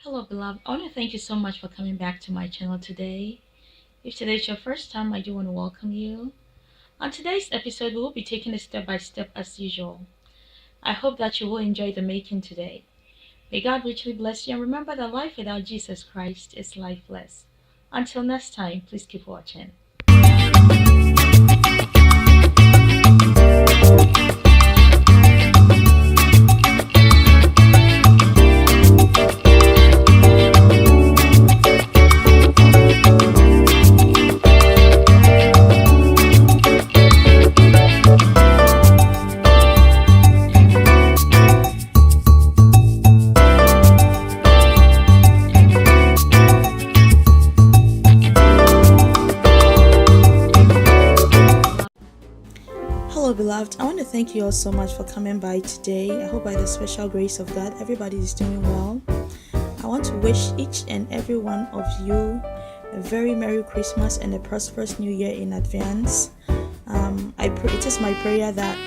Hello, beloved. I want to thank you so much for coming back to my channel today. If today is your first time, I do want to welcome you. On today's episode, we will be taking it step by step as usual. I hope that you will enjoy the making today. May God richly bless you, and remember that life without Jesus Christ is lifeless. Until next time, please keep watching. Hello, beloved. I want to thank you all so much for coming by today. I hope by the special grace of God, everybody is doing well. I want to wish each and every one of you a very Merry Christmas and a prosperous New Year in advance. It is my prayer that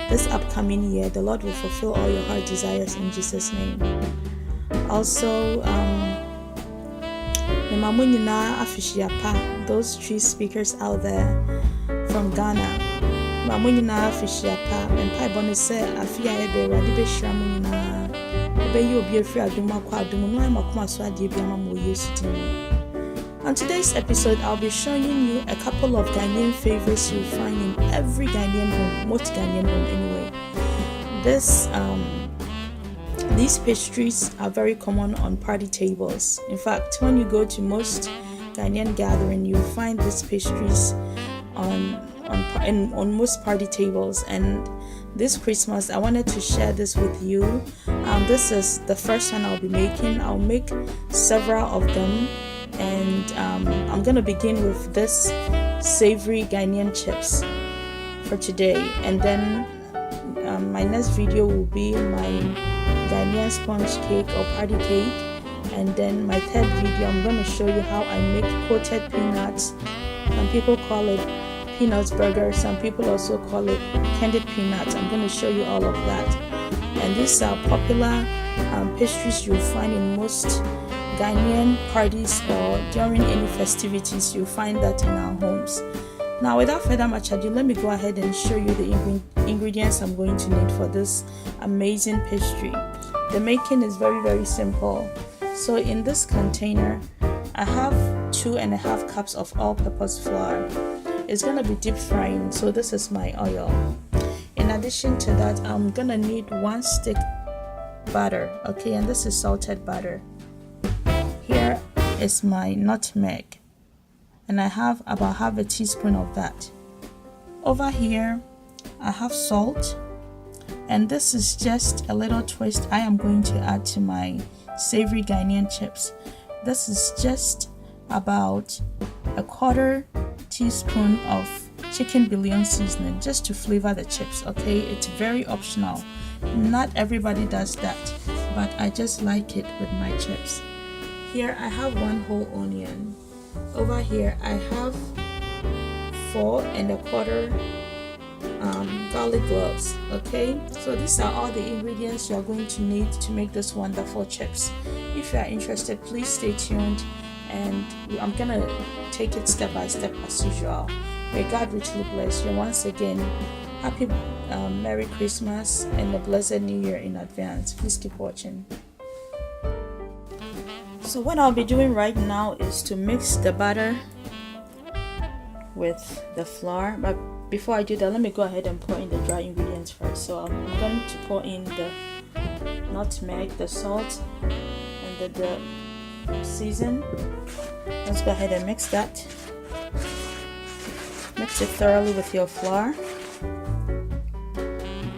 this upcoming year, the Lord will fulfill all your heart desires in Jesus' name. Also, those three speakers out there from Ghana. Mamu nyinaa fishia pa mpa ibone se afia ebe rade be hira mu nyinaa ebe yi obi afiri adum akwa adum no ai makoma so ade bia ma mo Yesu din. On today's episode, I'll be showing you a couple of Ghanaian favorites you'll find in every Ghanaian home, most Ghanaian home anyway. These pastries are very common on party tables. In fact, when you go to most Ghanaian gathering, you'll find these pastries on most party tables. And this Christmas I wanted to share this with you. This is the first one I'll be making. I'll make several of them, and I'm gonna begin with this savory Ghanaian chips for today, and then my next video will be my Ghanaian sponge cake or party cake, and then my third video I'm going to show you how I make coated peanuts. Some people call it peanuts burger, some people also call it candied peanuts. I'm going to show you all of that. And these are popular pastries you'll find in most Ghanaian parties or during any festivities. You'll find that in our homes. Now, without further much ado, let me go ahead and show you the ingredients I'm going to need for this amazing pastry. The making is very, very simple. So in this container, I have 2.5 cups of all-purpose flour. It's gonna be deep frying, so this is my oil. In addition to that, I'm gonna need 1 stick butter, okay, and this is salted butter. Here is my nutmeg, and I have about half a teaspoon of that. Over here, I have salt, and this is just a little twist I am going to add to my savory Ghanaian chips. This is just about a 1/4 teaspoon of chicken bouillon seasoning just to flavor the chips, okay? It's very optional. Not everybody does that, but I just like it with my chips. Here I have 1 whole onion. Over here I have 4.25 garlic cloves, okay? So these are all the ingredients you are going to need to make this wonderful chips. If you are interested, please stay tuned, and I'm gonna take it step by step as usual. May God richly bless you. Once again, happy Merry Christmas and a blessed New Year in advance. Please keep watching. So what I'll be doing right now is to mix the butter with the flour, but before I do that, let me go ahead and pour in the dry ingredients first. So I'm going to pour in the nutmeg, the salt, and the season. Let's go ahead and mix that. Mix it thoroughly with your flour.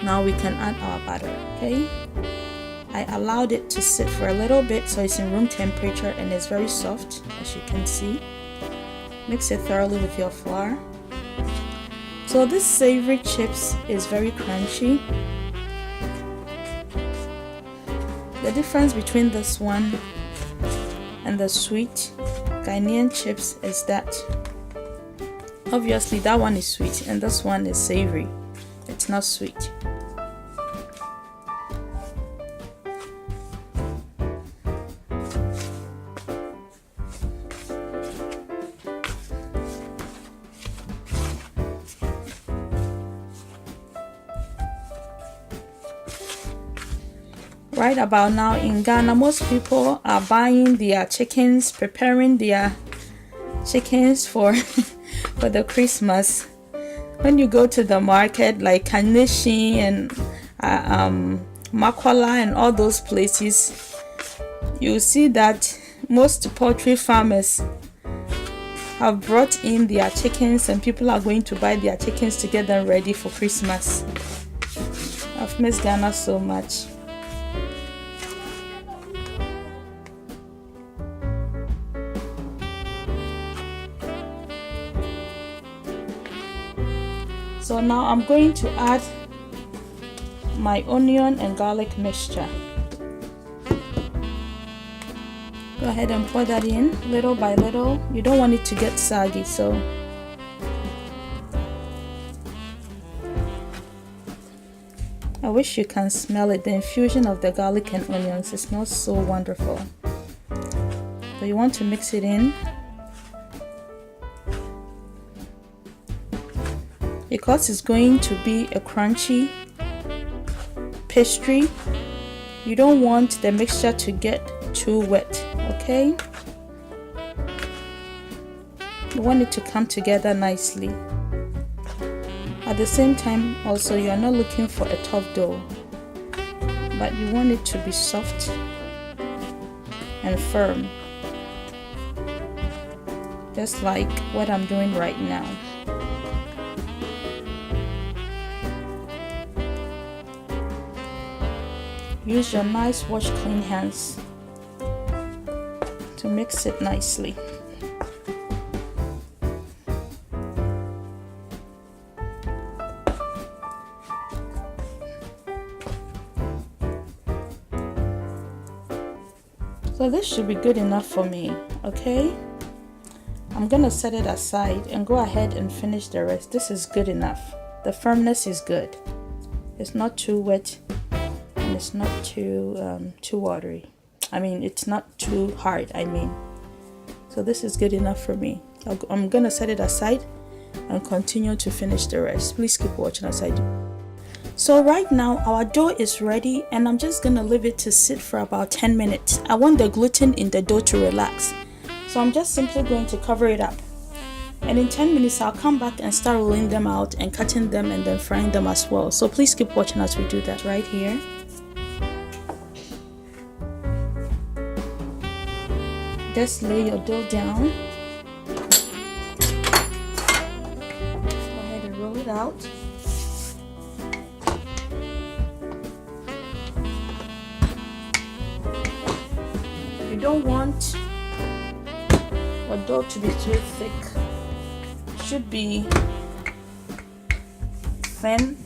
Now we can add our butter, okay? I allowed it to sit for a little bit so it's in room temperature and it's very soft, as you can see. Mix it thoroughly with your flour. So this savory chips is very crunchy. The difference between this one and the sweet Ghanaian chips is that obviously that one is sweet and this one is savory. It's not sweet. Right about now in Ghana, most people are buying their chickens, preparing their chickens for for the Christmas. When you go to the market like Kanishi and Makwala and all those places, you see that most poultry farmers have brought in their chickens and people are going to buy their chickens to get them ready for Christmas. I've missed Ghana so much. So now I'm going to add my onion and garlic mixture. Go ahead and pour that in little by little. You don't want it to get soggy, so I wish you can smell it. The infusion of the garlic and onions, it smells so wonderful. So you want to mix it in. Because it's going to be a crunchy pastry, you don't want the mixture to get too wet, okay? You want it to come together nicely. At the same time, also, you are not looking for a tough dough, but you want it to be soft and firm, just like what I'm doing right now. Use your nice wash clean hands to mix it nicely. So this should be good enough for me, okay? I'm gonna set it aside and go ahead and finish the rest. This is good enough. The firmness is good. It's not too wet. It's not too watery. I mean, it's not too hard. So this is good enough for me. I'm gonna set it aside and continue to finish the rest. Please keep watching as I do. So right now our dough is ready and I'm just gonna leave it to sit for about 10 minutes. I want the gluten in the dough to relax, so I'm just simply going to cover it up, and in 10 minutes I'll come back and start rolling them out and cutting them and then frying them as well. So please keep watching as we do that right here. Just lay your dough down. Go ahead and roll it out. You don't want your dough to be too thick. It should be thin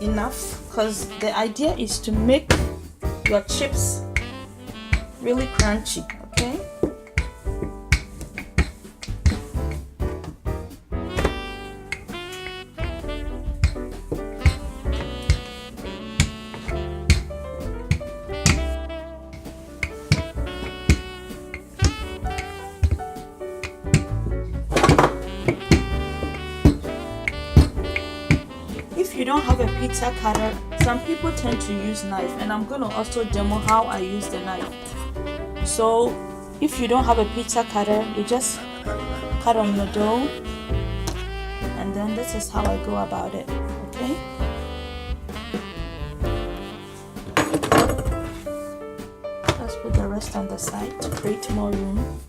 enough, because the idea is to make your chips really crunchy. Okay. If you don't have a pizza cutter, some people tend to use knife, and I'm going to also demo how I use the knife. So if you don't have a pizza cutter, you just cut on your dough, and then this is how I go about it, okay? Let's put the rest on the side to create more room.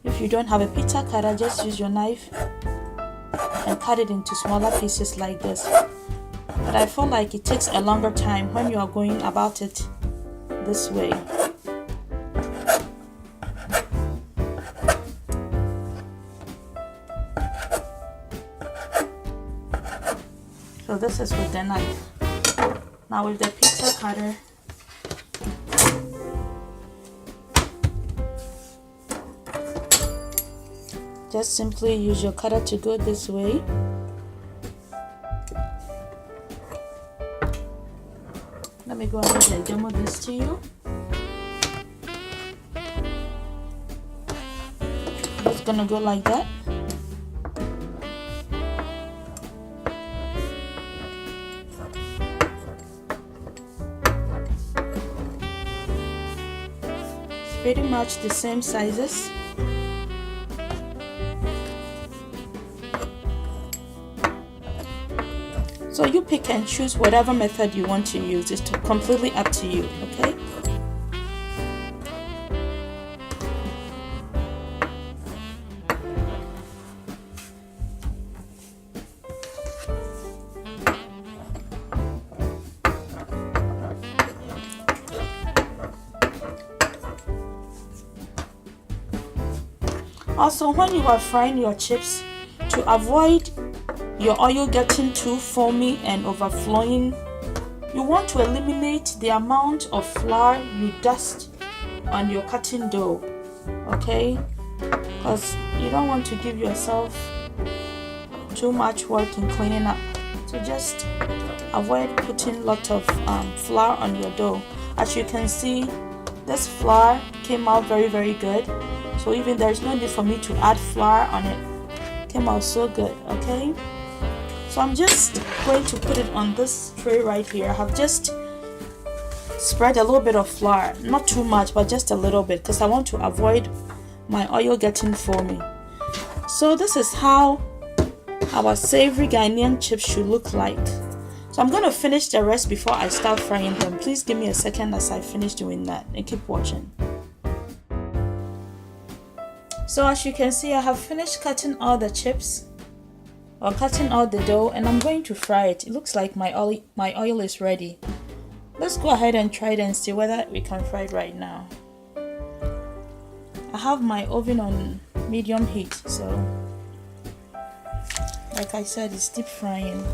If you don't have a pizza cutter, just use your knife and cut it into smaller pieces like this. But I feel like it takes a longer time when you are going about it this way. So this is with the knife. Now with the pizza cutter, just simply use your cutter to go this way. Let me go ahead and demo this to you. It's gonna go like that. pretty much the same sizes. So you pick and choose whatever method you want to use. It's completely up to you, okay? Also, when you are frying your chips, to avoid your oil getting too foamy and overflowing, you want to eliminate the amount of flour you dust on your cutting dough, okay? Because you don't want to give yourself too much work in cleaning up. So just avoid putting lots of flour on your dough. As you can see, this flour came out very good. So even there's no need for me to add flour on it. Came out so good, okay? So I'm just going to put it on this tray right here. I have just spread a little bit of flour, not too much, but just a little bit, because I want to avoid my oil getting foamy. So this is how our savory Ghanaian chips should look like. So I'm going to finish the rest before I start frying them. Please give me a second as I finish doing that, and keep watching. So as you can see, I have finished cutting all the chips, or cutting all the dough, and I'm going to fry it. It looks like my oil is ready. Let's go ahead and try it and see whether we can fry it right now. I have my oven on medium heat, so like I said, it's deep frying.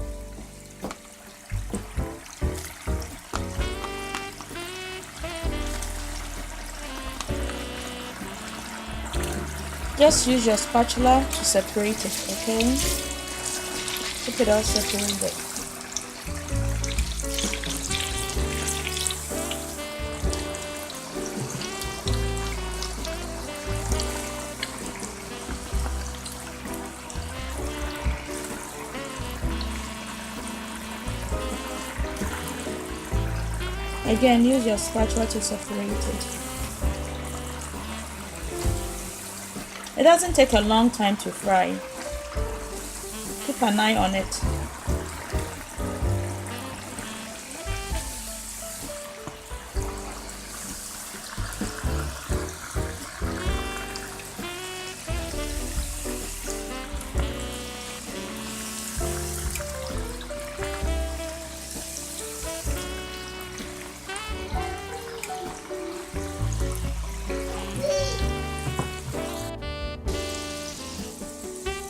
Just use your spatula to separate it, okay? Keep it all separated. Again, use your spatula to separate it. It doesn't take a long time to fry. Keep an eye on it.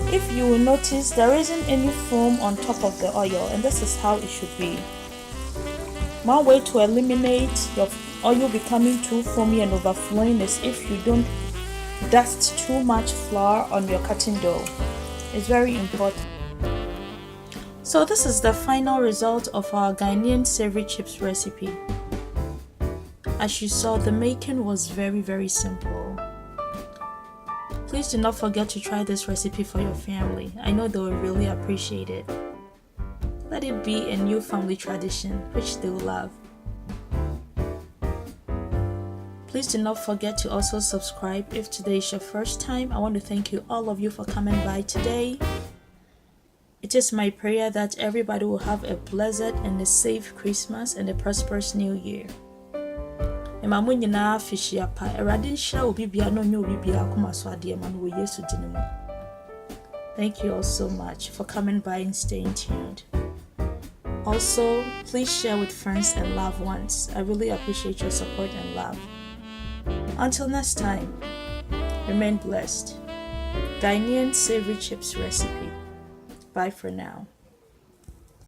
If you will notice, there isn't any foam on top of the oil, and this is how it should be. One way to eliminate your oil becoming too foamy and overflowing is if you don't dust too much flour on your cutting dough. It's very important. So this is the final result of our Ghanaian savory chips recipe. As you saw, the making was very simple. Please do not forget to try this recipe for your family. I know they will really appreciate it. Let it be a new family tradition, which they will love. Please do not forget to also subscribe if today is your first time. I want to thank you, all of you, for coming by today. It is my prayer that everybody will have a blessed and a safe Christmas and a prosperous New Year. Thank you all so much for coming by and staying tuned. Also, please share with friends and loved ones. I really appreciate your support and love. Until next time, remain blessed. Ghanaian savory chips recipe. Bye for now.